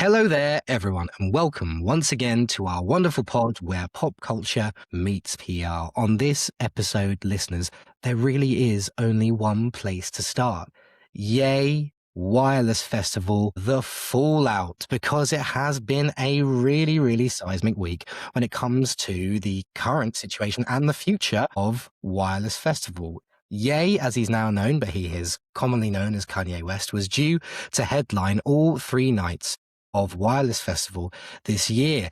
Hello there, everyone, and welcome once again to our wonderful pod where pop culture meets PR. On this episode, listeners, there really is only one place to start. Yay! Wireless Festival, the fallout, because it has been a really seismic week when it comes to the current situation and the future of Wireless Festival. Ye, as he's now known, but he is commonly known as Kanye West, was due to headline all 3 nights of Wireless Festival this year.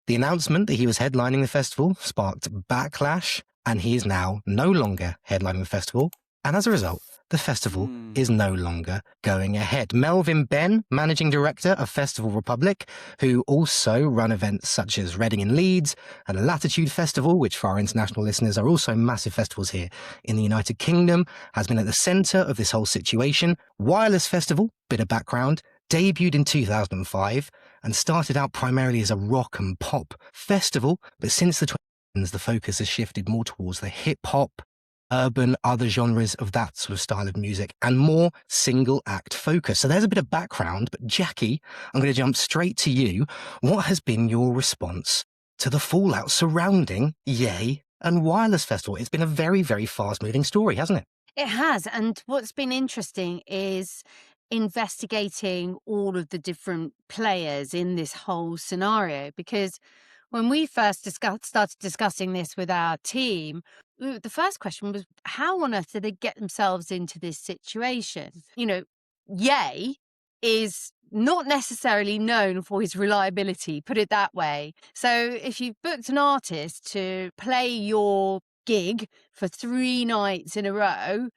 The announcement that he was headlining the festival sparked backlash, and he is now no longer headlining the festival. And as a result, the festival is no longer going ahead. Melvin Benn, managing director of Festival Republic, who also run events such as Reading and Leeds and Latitude Festival, which for our international listeners are also massive festivals here in the United Kingdom, has been at the centre of this whole situation. Wireless Festival, bit of background, debuted in 2005 and started out primarily as a rock and pop festival, but since the 2010s, the focus has shifted more towards the hip-hop, urban, other genres of that sort of style of music, and more single-act focus. So there's a bit of background, but Jackie, I'm going to jump straight to you. What has been your response to the fallout surrounding Yay and Wireless Festival? It's been a very fast-moving story, hasn't it? It has. And what's been interesting is investigating all of the different players in this whole scenario, because when we first started discussing this with our team, the first question was, how on earth did they get themselves into this situation? Ye is not necessarily known for his reliability, put it that way. So if you've booked an artist to play your gig for 3 nights in a row,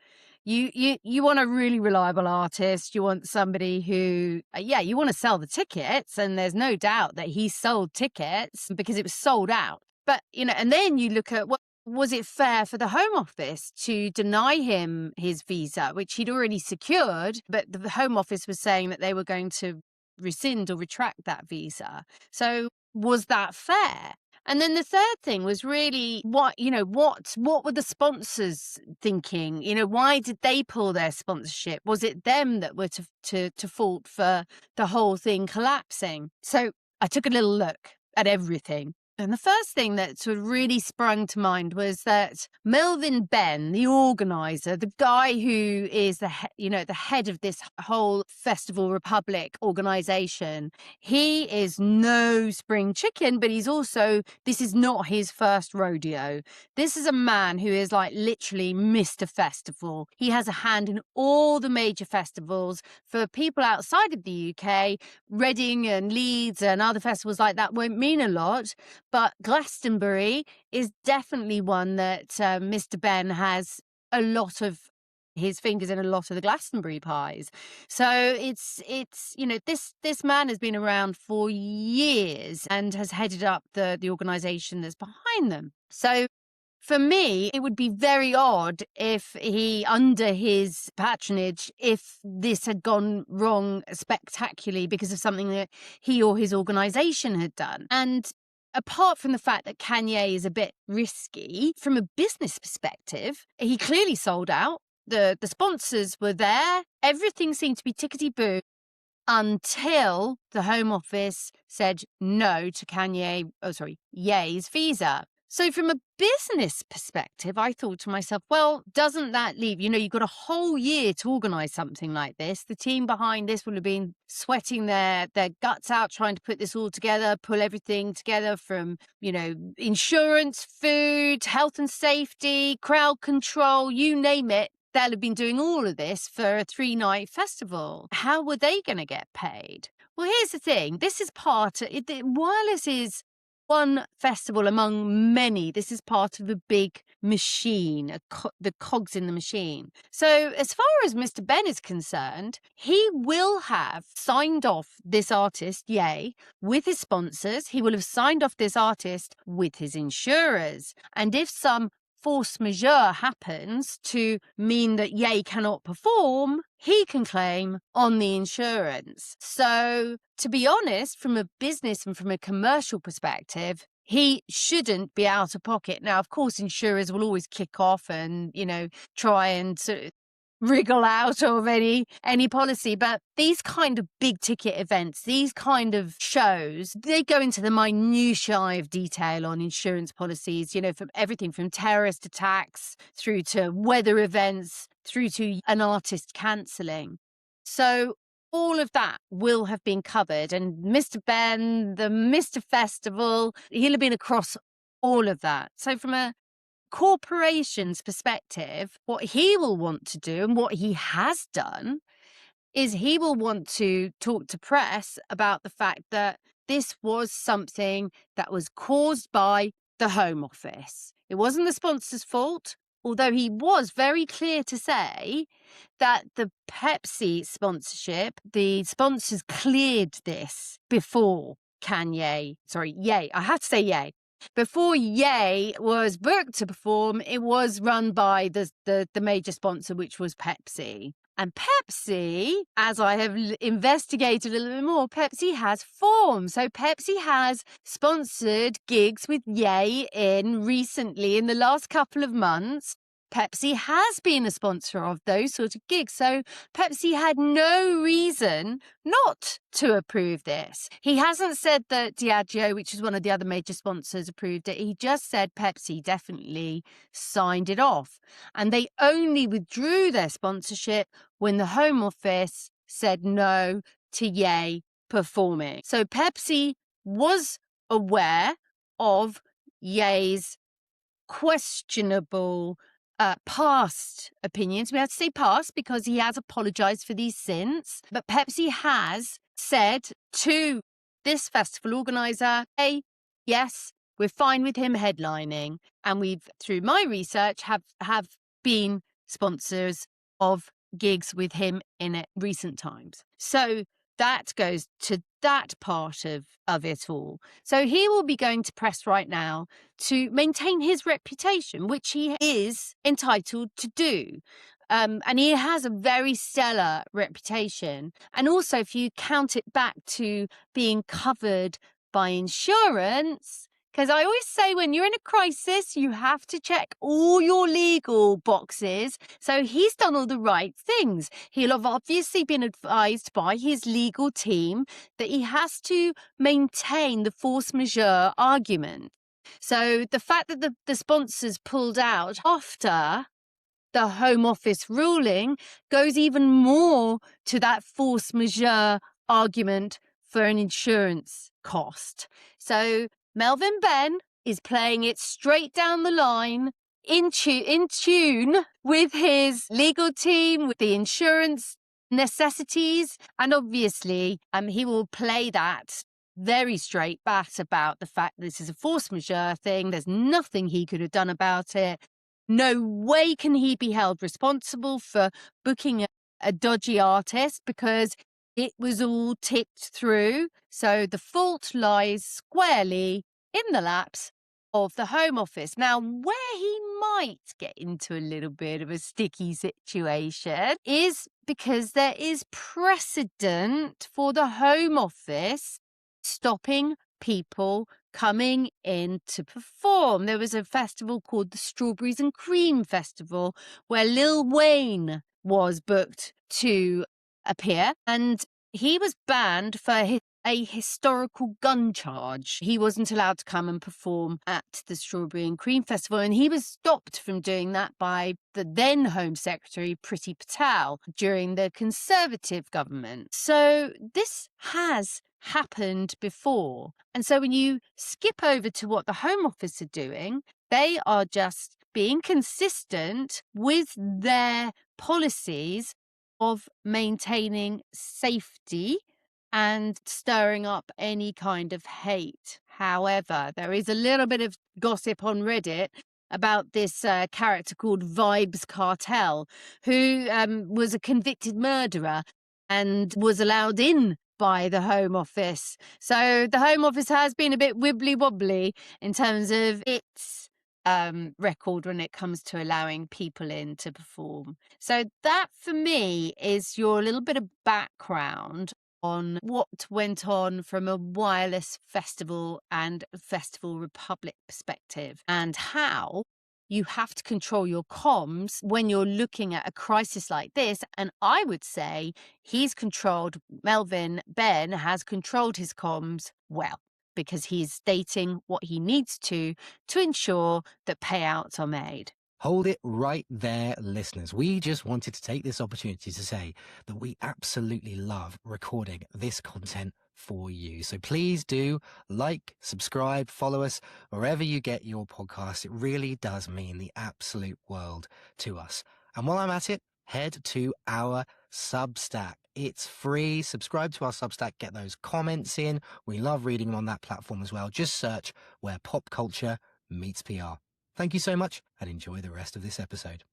you want a really reliable artist. You want somebody who, you want to sell the tickets, and there's no doubt that he sold tickets because it was sold out. But, and then you look at, was it fair for the Home Office to deny him his visa, which he'd already secured, but the Home Office was saying that they were going to rescind or retract that visa. So was that fair? And then the third thing was really what were the sponsors thinking? Why did they pull their sponsorship? Was it them that were to fault for the whole thing collapsing? So I took a little look at everything. And the first thing that sort of really sprung to mind was that Melvin Benn, the organizer, the guy who is the head of this whole Festival Republic organization, he is no spring chicken, but this is not his first rodeo. This is a man who is like literally Mr. Festival. He has a hand in all the major festivals. For people outside of the UK, Reading and Leeds and other festivals like that won't mean a lot. But Glastonbury is definitely one that Mr. Benn has a lot of his fingers in a lot of the Glastonbury pies. So it's this man has been around for years and has headed up the organisation that's behind them. So for me, it would be very odd if under his patronage, if this had gone wrong spectacularly because of something that he or his organisation had done. And apart from the fact that Kanye is a bit risky, from a business perspective, he clearly sold out. The sponsors were there. Everything seemed to be tickety-boo until the Home Office said no to Ye's visa. So from a business perspective, I thought to myself, well, doesn't that leave, you've got a whole year to organise something like this. The team behind this will have been sweating their guts out trying to put this all together, pull everything together from, insurance, food, health and safety, crowd control, you name it. They'll have been doing all of this for a 3-night festival. How were they going to get paid? Well, here's the thing. This is Wireless is one festival among many. This is part of a big machine, the cogs in the machine. So as far as Mr. Benn is concerned, he will have signed off this artist, Ye, with his sponsors. He will have signed off this artist with his insurers. And if some force majeure happens to mean that Ye cannot perform, he can claim on the insurance. So, to be honest, from a business and from a commercial perspective, he shouldn't be out of pocket. Now, of course, insurers will always kick off and, try and sort of wriggle out of any policy. But these kind of big ticket events, these kind of shows, they go into the minutiae of detail on insurance policies, from everything from terrorist attacks through to weather events, through to an artist cancelling. So all of that will have been covered. And Mr. Ben, the Mr. Festival, he'll have been across all of that. So from a corporation's perspective, what he will want to do and what he has done is he will want to talk to press about the fact that this was something that was caused by the Home Office. It wasn't the sponsor's fault, although he was very clear to say that the Pepsi sponsorship, the sponsors cleared this before Ye. I had to say Ye. Before Ye was booked to perform, it was run by the major sponsor, which was Pepsi. And Pepsi, as I have investigated a little bit more, Pepsi has formed. So Pepsi has sponsored gigs with Ye recently in the last couple of months. Pepsi has been a sponsor of those sort of gigs. So Pepsi had no reason not to approve this. He hasn't said that Diageo, which is one of the other major sponsors, approved it. He just said Pepsi definitely signed it off. And they only withdrew their sponsorship when the Home Office said no to Ye performing. So Pepsi was aware of Ye's questionable past opinions. We have to say past because he has apologized for these since. But Pepsi has said to this festival organizer, hey, yes, we're fine with him headlining. And we've, through my research, have been sponsors of gigs with him in recent times. So that goes to that part of it all. So he will be going to press right now to maintain his reputation, which he is entitled to do. And he has a very stellar reputation. And also, if you count it back to being covered by insurance, because I always say when you're in a crisis, you have to check all your legal boxes. So he's done all the right things. He'll have obviously been advised by his legal team that he has to maintain the force majeure argument. So the fact that the sponsors pulled out after the Home Office ruling goes even more to that force majeure argument for an insurance cost. So Melvin Ben is playing it straight down the line, in tune with his legal team, with the insurance necessities, and obviously he will play that very straight bat about the fact that this is a force majeure thing. There's nothing he could have done about it. No way can he be held responsible for booking a dodgy artist because it was all tipped through. So the fault lies squarely in the laps of the Home Office. Now, where he might get into a little bit of a sticky situation is because there is precedent for the Home Office stopping people coming in to perform. There was a festival called the Strawberries and Cream Festival where Lil Wayne was booked to appear, and he was banned for a historical gun charge. He wasn't allowed to come and perform at the Strawberry and Cream Festival, and he was stopped from doing that by the then Home Secretary, Priti Patel, during the Conservative government. So this has happened before. And so when you skip over to what the Home Office are doing, they are just being consistent with their policies of maintaining safety and stirring up any kind of hate. However, there is a little bit of gossip on Reddit about this character called Vibes Cartel, who was a convicted murderer and was allowed in by the Home Office. So the Home Office has been a bit wibbly wobbly in terms of its record when it comes to allowing people in to perform. So that for me is your little bit of background on what went on from a wireless festival and Festival Republic perspective, and how you have to control your comms when you're looking at a crisis like this. And I would say Melvin Ben has controlled his comms well, because he's stating what he needs to ensure that payouts are made. Hold it right there, listeners. We just wanted to take this opportunity to say that we absolutely love recording this content for you. So please do like, subscribe, follow us wherever you get your podcasts. It really does mean the absolute world to us. And while I'm at it, head to our Substack. It's free. Subscribe to our Substack. Get those comments in. We love reading them on that platform as well. Just search Where Pop Culture Meets PR. Thank you so much and enjoy the rest of this episode.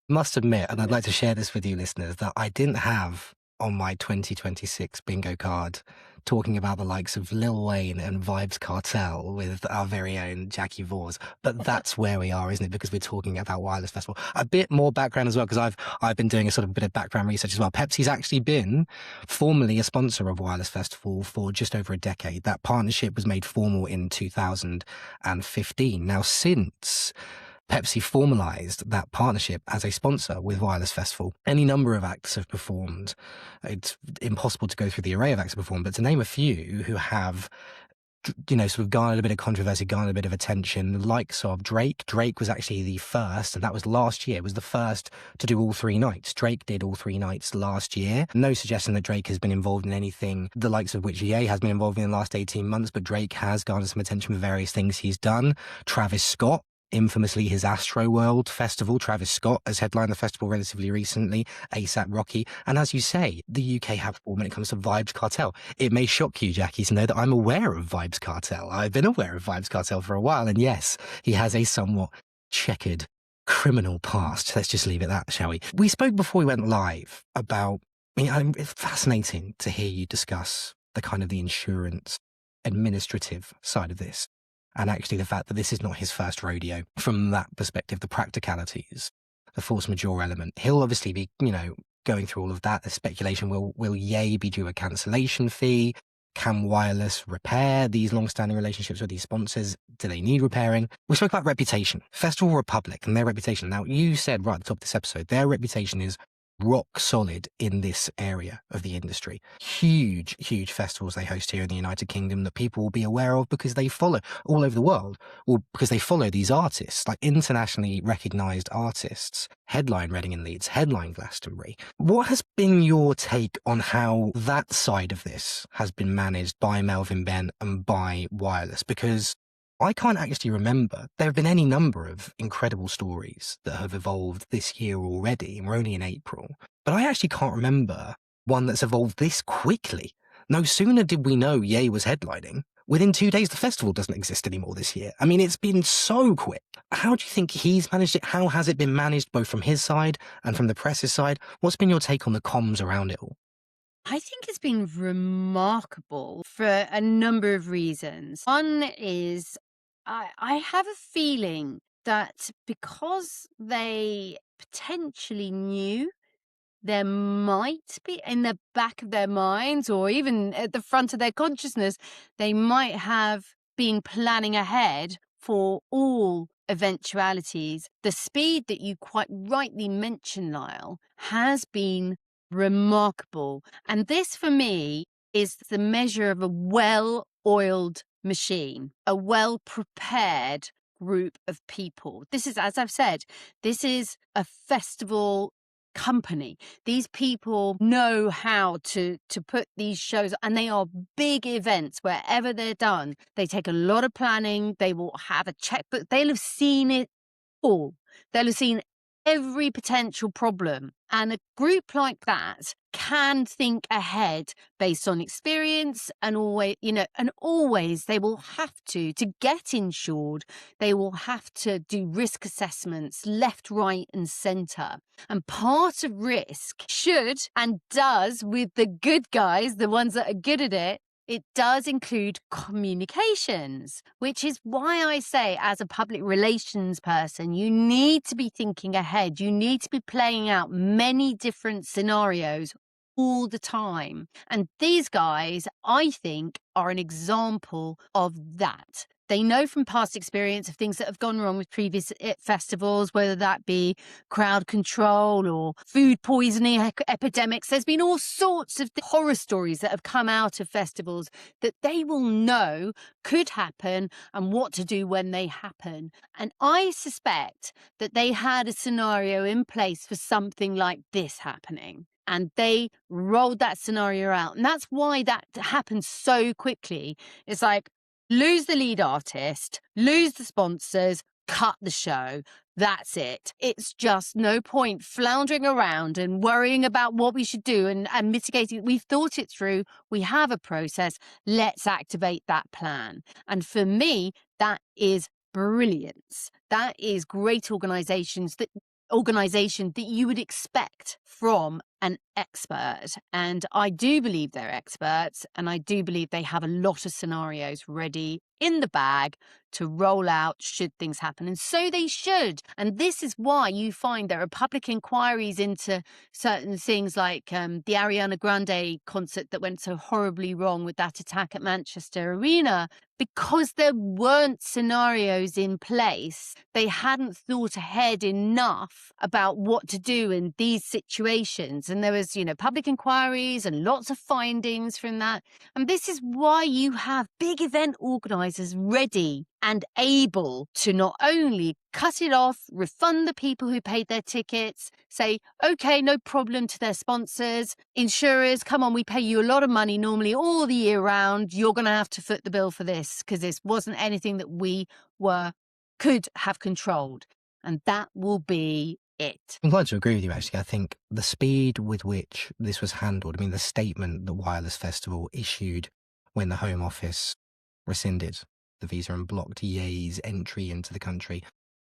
Must admit, and I'd like to share this with you listeners, that I didn't have on my 2026 bingo card talking about the likes of Lil Wayne and Vibes Cartel with our very own Jackie Vors. But that's where we are, isn't it? Because we're talking about Wireless Festival. A bit more background as well, because I've been doing a sort of bit of background research as well. Pepsi's actually been formally a sponsor of Wireless Festival for just over a decade. That partnership was made formal in 2015. Now, since Pepsi formalized that partnership as a sponsor with Wireless Festival, any number of acts have performed. It's impossible to go through the array of acts that performed, but to name a few who have, sort of garnered a bit of controversy, garnered a bit of attention, the likes of Drake. Drake was actually the first, and that was last year, was the first to do all 3 nights. Drake did all 3 nights last year. No suggestion that Drake has been involved in anything, the likes of which Ye has been involved in the last 18 months, but Drake has garnered some attention for various things he's done. Travis Scott, infamously his Astroworld festival. Travis Scott has headlined the festival relatively recently, ASAP Rocky. And as you say, the UK have form when it comes to Vibes Cartel. It may shock you, Jackie, to know that I'm aware of Vibes Cartel. I've been aware of Vibes Cartel for a while. And yes, he has a somewhat checkered criminal past. Let's just leave it at that, shall we? We spoke before we went live about, it's fascinating to hear you discuss the kind of the insurance administrative side of this. And actually the fact that this is not his first rodeo from that perspective, the practicalities, the force majeure element. He'll obviously be, going through all of that. The speculation, will Ye be due a cancellation fee? Can Wireless repair these long-standing relationships with these sponsors? Do they need repairing? We spoke about reputation, Festival Republic and their reputation. Now, you said right at the top of this episode, their reputation is rock solid in this area of the industry. Huge, huge festivals they host here in the United Kingdom that people will be aware of because they follow all over the world, or because they follow these artists, like internationally recognized artists, headline Reading and Leeds, headline Glastonbury. What has been your take on how that side of this has been managed by Melvin Ben and by Wireless? Because I can't actually remember. There have been any number of incredible stories that have evolved this year already, and we're only in April. But I actually can't remember one that's evolved this quickly. No sooner did we know Ye was headlining, within 2 days the festival doesn't exist anymore this year. I mean, it's been so quick. How do you think he's managed it? How has it been managed both from his side and from the press's side? What's been your take on the comms around it all? I think it's been remarkable for a number of reasons. One is I have a feeling that because they potentially knew there might be in the back of their minds, or even at the front of their consciousness, they might have been planning ahead for all eventualities. The speed that you quite rightly mentioned, Lyle, has been remarkable. And this, for me, is the measure of a well-oiled machine, a well-prepared group of people. This is, as I've said, this is a festival company. These people know how to put these shows, and they are big events wherever they're done. They take a lot of planning. They will have a checkbook. They'll have seen it all. They'll have seen every potential problem. And a group like that can think ahead based on experience, and always they will have to get insured. They will have to do risk assessments left, right and center. And part of risk should and does, with the good guys, the ones that are good at it does include communications, which is why I say, as a public relations person, you need to be thinking ahead. You need to be playing out many different scenarios all the time. And these guys, I think, are an example of that. They know from past experience of things that have gone wrong with previous festivals, whether that be crowd control or food poisoning epidemics. There's been all sorts of horror stories that have come out of festivals that they will know could happen and what to do when they happen. And I suspect that they had a scenario in place for something like this happening. And they rolled that scenario out. And that's why that happened so quickly. It's like, lose the lead artist, lose the sponsors, cut the show. That's it. It's just no point floundering around and worrying about what we should do and mitigating. We've thought it through. We have a process. Let's activate that plan. And for me, that is brilliance. That is great organization that you would expect from an expert. And I do believe they're experts, and I do believe they have a lot of scenarios ready in the bag to roll out should things happen. And so they should. And this is why you find there are public inquiries into certain things like the Ariana Grande concert that went so horribly wrong with that attack at Manchester Arena, because there weren't scenarios in place. They hadn't thought ahead enough about what to do in these situations. And there was, public inquiries and lots of findings from that. And this is why you have big event organizers ready and able to not only cut it off, refund the people who paid their tickets, say, okay, no problem to their sponsors, insurers, come on, we pay you a lot of money normally all the year round. You're going to have to foot the bill for this because this wasn't anything that we could have controlled. And that will be it. I'm glad to agree with you, actually. I think the speed with which this was handled, I mean, the statement the Wireless Festival issued when the Home Office rescinded the visa and blocked Ye's entry into the country.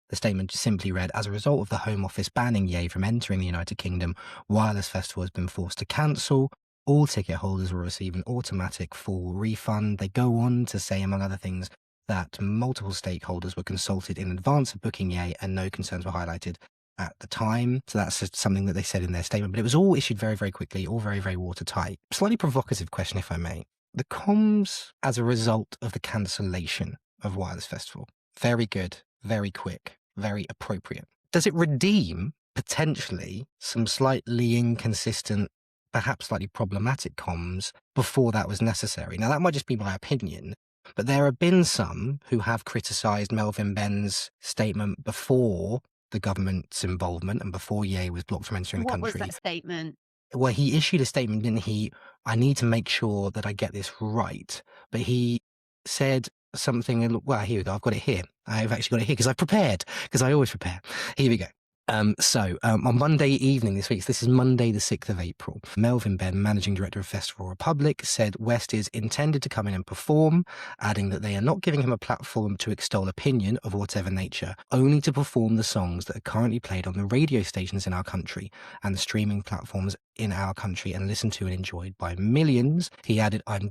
The statement simply read, as a result of the Home Office banning Ye from entering the United Kingdom, Wireless Festival has been forced to cancel. All ticket holders will receive an automatic full refund. They go on to say, among other things, that multiple stakeholders were consulted in advance of booking Ye and no concerns were highlighted at the time. So that's something that they said in their statement, but it was all issued very, very quickly, all very, very watertight. Slightly provocative question, if I may. The comms as a result of the cancellation of Wireless Festival, very good, very quick, very appropriate. Does it redeem potentially some slightly inconsistent, perhaps slightly problematic comms before that was necessary? Now, that might just be my opinion, but there have been some who have criticised Melvin Benn's statement before the government's involvement and before Ye was blocked from entering the country. What was that statement? Well, he issued a statement, didn't he? I need to make sure that I get this right. But he said something, well, here we go. I've got it here. I've actually got it here because I've prepared, because I always prepare. Here we go. On Monday evening this week, so this is Monday the 6th of April, Melvin Benn, Managing Director of Festival Republic, said West is intended to come in and perform, adding that they are not giving him a platform to extol opinion of whatever nature, only to perform the songs that are currently played on the radio stations in our country and the streaming platforms in our country and listened to and enjoyed by millions. He added, I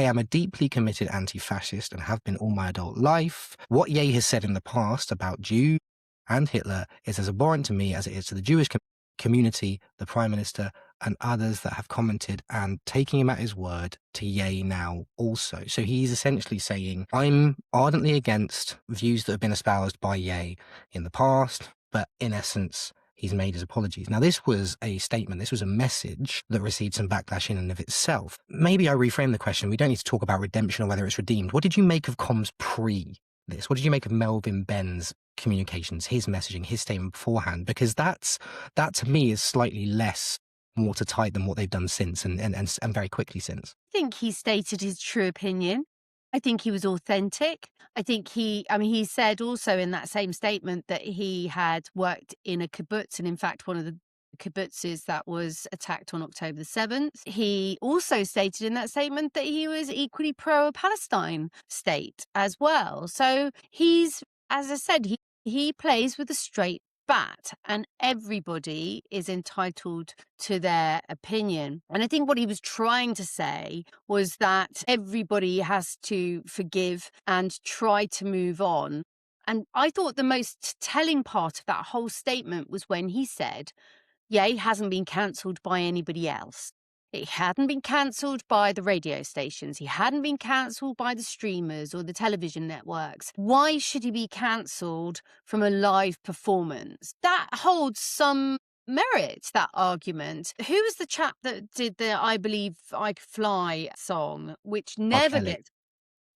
am a deeply committed anti-fascist and have been all my adult life. What Ye has said in the past about Jews and Hitler is as abhorrent to me as it is to the Jewish community, the Prime Minister, and others that have commented, and taking him at his word to Ye now also. So he's essentially saying, I'm ardently against views that have been espoused by Ye in the past, but in essence, he's made his apologies. Now, this was a statement, this was a message that received some backlash in and of itself. Maybe I reframe the question. We don't need to talk about redemption or whether it's redeemed. What did you make of comms pre this? What did you make of Melvin Benn's communications, his messaging, his statement beforehand? Because that to me is slightly less watertight than what they've done since and very quickly since. I think he stated his true opinion. I think he was authentic. I think he said also in that same statement that he had worked in a kibbutz, and in fact, one of the kibbutzes that was attacked on October the 7th. He also stated in that statement that he was equally pro-Palestine state as well. So he's, as I said, he plays with a straight bat, and everybody is entitled to their opinion. And I think what he was trying to say was that everybody has to forgive and try to move on. And I thought the most telling part of that whole statement was when he said, Ye hasn't been cancelled by anybody else. He hadn't been cancelled by the radio stations. He hadn't been cancelled by the streamers or the television networks. Why should he be cancelled from a live performance? That holds some merit, that argument. Who was the chap that did the I Believe I Could Fly song, which R. never Kelly. gets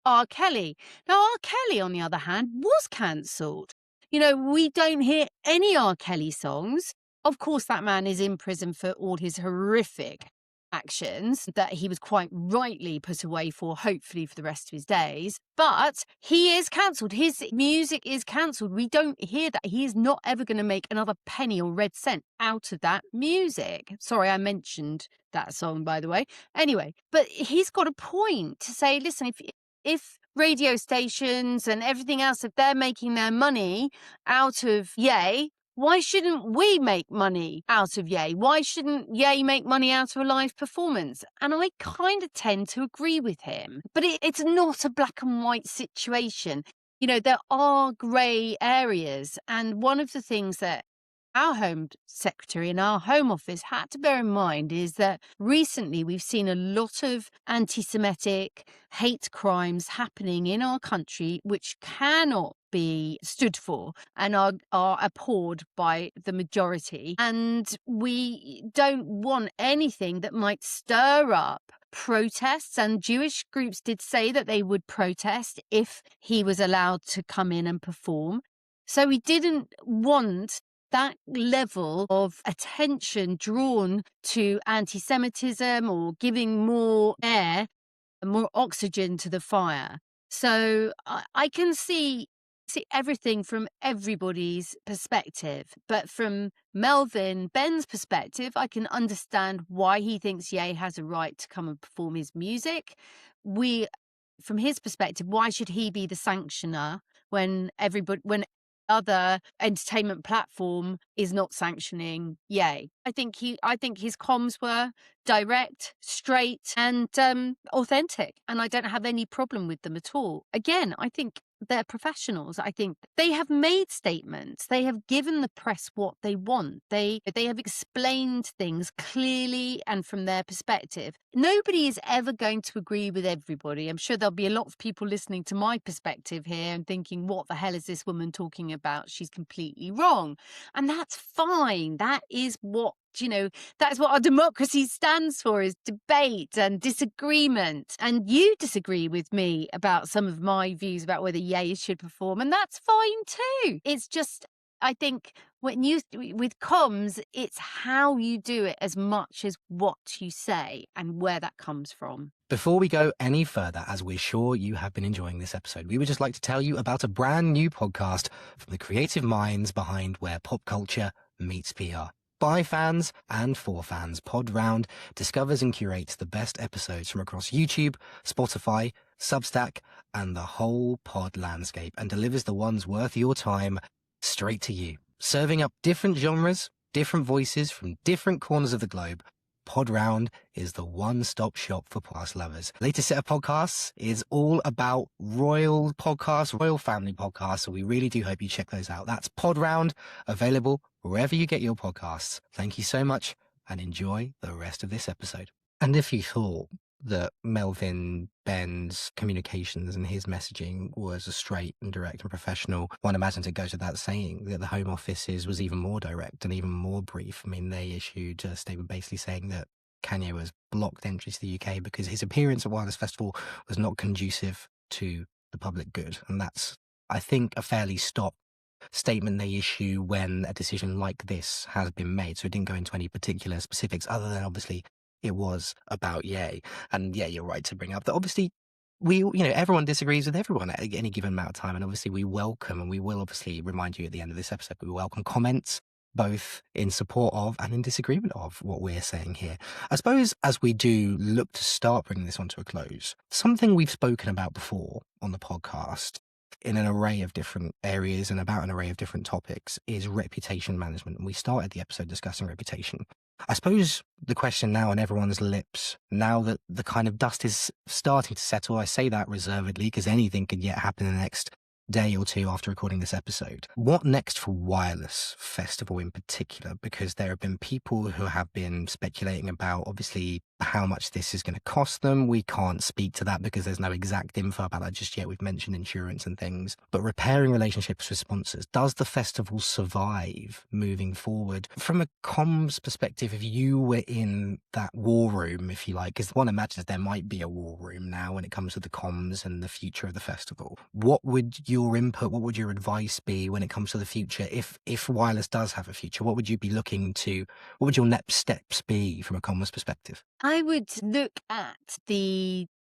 R. Kelly. Now, R. Kelly, on the other hand, was cancelled. You know, we don't hear any R. Kelly songs. Of course, that man is in prison for all his horrific actions that he was quite rightly put away for, hopefully for the rest of his days. But he is cancelled. His music is cancelled. We don't hear that. He is not ever going to make another penny or red cent out of that music. Sorry, I mentioned that song, by the way. Anyway, but he's got a point to say, listen, if radio stations and everything else, if they're making their money out of Yay, why shouldn't we make money out of Yay? Why shouldn't Yay make money out of a live performance? And I kind of tend to agree with him. But it's not a black and white situation. You know, there are grey areas. And one of the things that our Home Secretary and our Home Office had to bear in mind is that recently we've seen a lot of anti-Semitic hate crimes happening in our country, which cannot be stood for and are abhorred by the majority. And we don't want anything that might stir up protests, and Jewish groups did say that they would protest if he was allowed to come in and perform. So we didn't want that level of attention drawn to anti-Semitism or giving more air and more oxygen to the fire. So I can see everything from everybody's perspective. But from Melvin Ben's perspective, I can understand why he thinks Ye has a right to come and perform his music. From his perspective, why should he be the sanctioner when other entertainment platform is not sanctioning Yay? I think his comms were direct, straight, and authentic, and I don't have any problem with them at all. Again, I think they're professionals. I think they have made statements. They have given the press what they want. They have explained things clearly and from their perspective. Nobody is ever going to agree with everybody. I'm sure there'll be a lot of people listening to my perspective here and thinking, what the hell is this woman talking about? She's completely wrong. And that's fine. That is what our democracy stands for, is debate and disagreement. And you disagree with me about some of my views about whether Ye should perform, and that's fine too. It's just, I think with comms, it's how you do it as much as what you say and where that comes from. Before we go any further, as we're sure you have been enjoying this episode, we would just like to tell you about a brand new podcast from the creative minds behind Where Pop Culture Meets PR. By fans and for fans, Pod Round discovers and curates the best episodes from across YouTube, Spotify, Substack, and the whole pod landscape, and delivers the ones worth your time straight to you. Serving up different genres, different voices from different corners of the globe, Pod Round is the one-stop shop for podcast lovers. Latest set of podcasts is all about royal podcasts, royal family podcasts, so we really do hope you check those out. That's Pod Round, available wherever you get your podcasts. Thank you so much, and enjoy the rest of this episode. And if you thought that Melvin Ben's communications and his messaging was a straight and direct and professional, one imagines it goes without saying that the Home Office's was even more direct and even more brief. I mean, they issued a statement basically saying that Kanye was blocked entry to the UK because his appearance at Wireless Festival was not conducive to the public good. And that's, I think, a fairly stock statement they issue when a decision like this has been made. So it didn't go into any particular specifics other than obviously it was about Ye. And yeah, you're right to bring up that obviously everyone disagrees with everyone at any given amount of time. And obviously we welcome, and we will obviously remind you at the end of this episode, we welcome comments both in support of and in disagreement of what we're saying here. I suppose as we do look to start bringing this onto a close, something we've spoken about before on the podcast in an array of different areas and about an array of different topics is reputation management. And we started the episode discussing reputation. I suppose the question now on everyone's lips, now that the kind of dust is starting to settle, I say that reservedly because anything could yet happen in the next day or two after recording this episode. What next for Wireless Festival in particular? Because there have been people who have been speculating about, obviously, how much this is going to cost them. We can't speak to that because there's no exact info about that just yet. We've mentioned insurance and things. But repairing relationships with sponsors, does the festival survive moving forward? From a comms perspective, if you were in that war room, if you like, because one imagines there might be a war room now when it comes to the comms and the future of the festival, what would your input, what would your advice be when it comes to the future? If wireless does have a future, what would you be looking to, what would your next steps be from a comms perspective? I would look at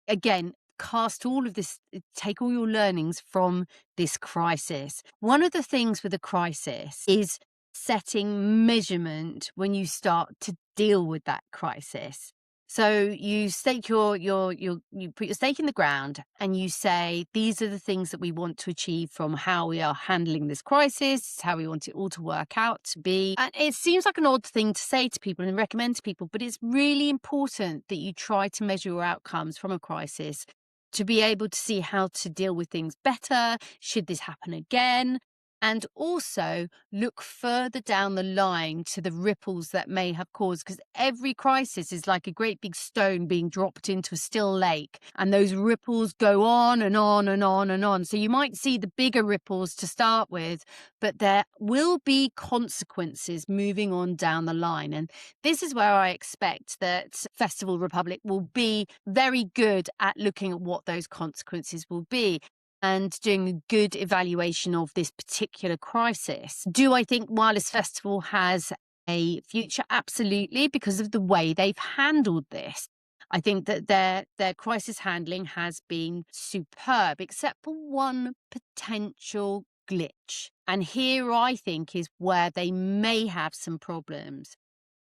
again, cast all of this, take all your learnings from this crisis. One of the things with a crisis is setting measurement when you start to deal with that crisis. So you stake you put your stake in the ground and you say, these are the things that we want to achieve from how we are handling this crisis, how we want it all to work out to be. And it seems like an odd thing to say to people and recommend to people, but it's really important that you try to measure your outcomes from a crisis to be able to see how to deal with things better, should this happen again. And also look further down the line to the ripples that may have caused, because every crisis is like a great big stone being dropped into a still lake, and those ripples go on and on and on and on. So you might see the bigger ripples to start with, but there will be consequences moving on down the line. And this is where I expect that Festival Republic will be very good at looking at what those consequences will be and doing a good evaluation of this particular crisis. Do I think Wireless Festival has a future? Absolutely, because of the way they've handled this. I think that their crisis handling has been superb, except for one potential glitch. And here I think is where they may have some problems.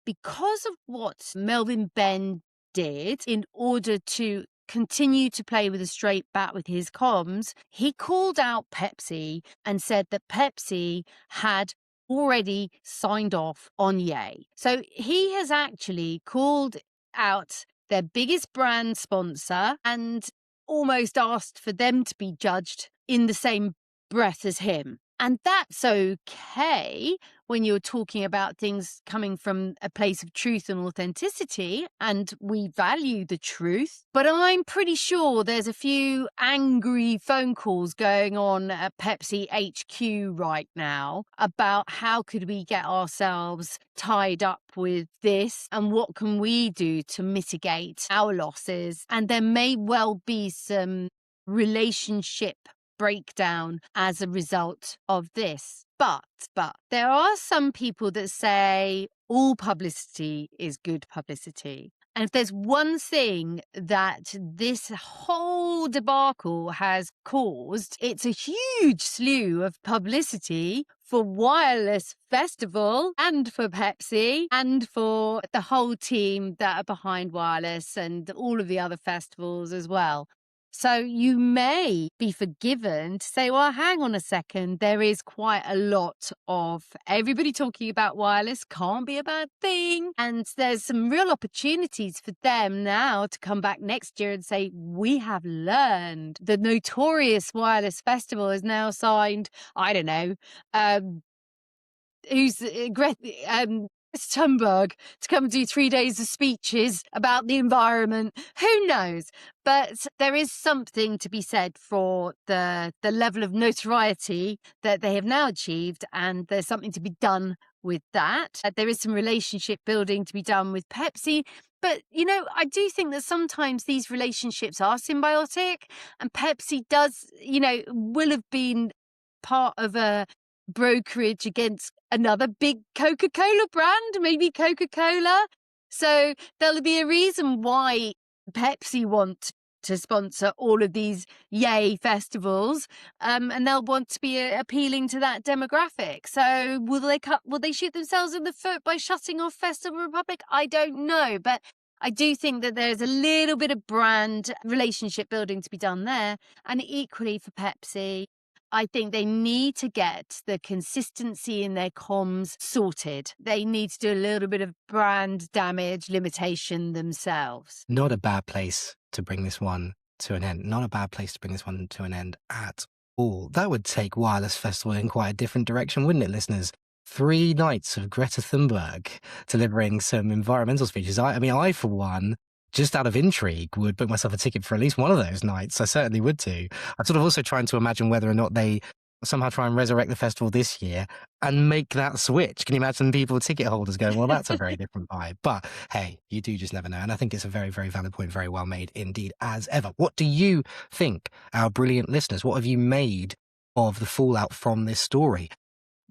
Because of what Melvin Benn did in order to continue to play with a straight bat with his comms, he called out Pepsi and said that Pepsi had already signed off on Yay. So he has actually called out their biggest brand sponsor and almost asked for them to be judged in the same breath as him. And that's okay when you're talking about things coming from a place of truth and authenticity, and we value the truth. But I'm pretty sure there's a few angry phone calls going on at Pepsi HQ right now about how could we get ourselves tied up with this and what can we do to mitigate our losses. And there may well be some relationship breakdown as a result of this. But there are some people that say all publicity is good publicity. And if there's one thing that this whole debacle has caused, it's a huge slew of publicity for Wireless Festival and for Pepsi and for the whole team that are behind Wireless and all of the other festivals as well. So you may be forgiven to say, well, hang on a second, there is quite a lot of everybody talking about wireless, can't be a bad thing. And there's some real opportunities for them now to come back next year and say, we have learned. The notorious Wireless Festival is now signed, I don't know, who's Thunberg to come and do 3 days of speeches about the environment. Who knows? But there is something to be said for the level of notoriety that they have now achieved, and there's something to be done with that. There is some relationship building to be done with Pepsi. But, I do think that sometimes these relationships are symbiotic, and Pepsi will have been part of a brokerage against another big Coca-Cola brand, maybe Coca-Cola. So there'll be a reason why Pepsi want to sponsor all of these Yay festivals, and they'll want to be appealing to that demographic. So will they shoot themselves in the foot by shutting off Festival Republic? I don't know, but I do think that there's a little bit of brand relationship building to be done there. And equally for Pepsi, I think they need to get the consistency in their comms sorted. They need to do a little bit of brand damage limitation themselves. Not a bad place to bring this one to an end. Not a bad place to bring this one to an end at Oh, that would take Wireless Festival in quite a different direction, wouldn't it, listeners? 3 nights of Greta Thunberg delivering some environmental speeches. I mean, I, for one, just out of intrigue, would book myself a ticket for at least one of those nights. I certainly would too. I'm sort of also trying to imagine whether or not they somehow try and resurrect the festival this year and make that switch. Can you imagine people, ticket holders going, well, that's a very different vibe. But hey, you do just never know. And I think it's a very, very valid point, very well made indeed, as ever. What do you think, our brilliant listeners? What have you made of the fallout from this story?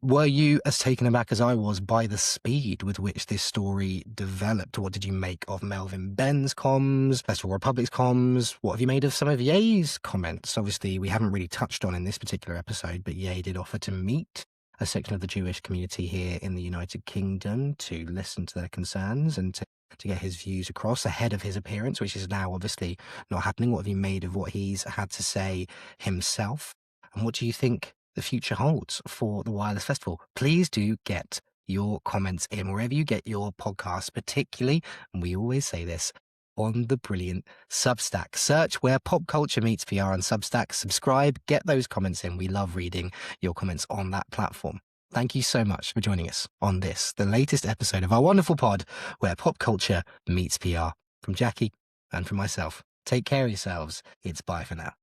Were you as taken aback as I was by the speed with which this story developed? What did you make of Melvin Ben's comms, Festival Republic's comms? What have you made of some of Ye's comments? Obviously, we haven't really touched on in this particular episode, but Ye did offer to meet a section of the Jewish community here in the United Kingdom to listen to their concerns and to get his views across ahead of his appearance, which is now obviously not happening. What have you made of what he's had to say himself? And what do you think the future holds for the Wireless Festival? Please do get your comments in wherever you get your podcasts, particularly, and we always say this, on the brilliant Substack. Search where pop culture meets PR on Substack. Subscribe, get those comments in. We love reading your comments on that platform. Thank you so much for joining us on this, the latest episode of our wonderful pod where pop culture meets PR. From Jackie and from myself, take care of yourselves. It's bye for now.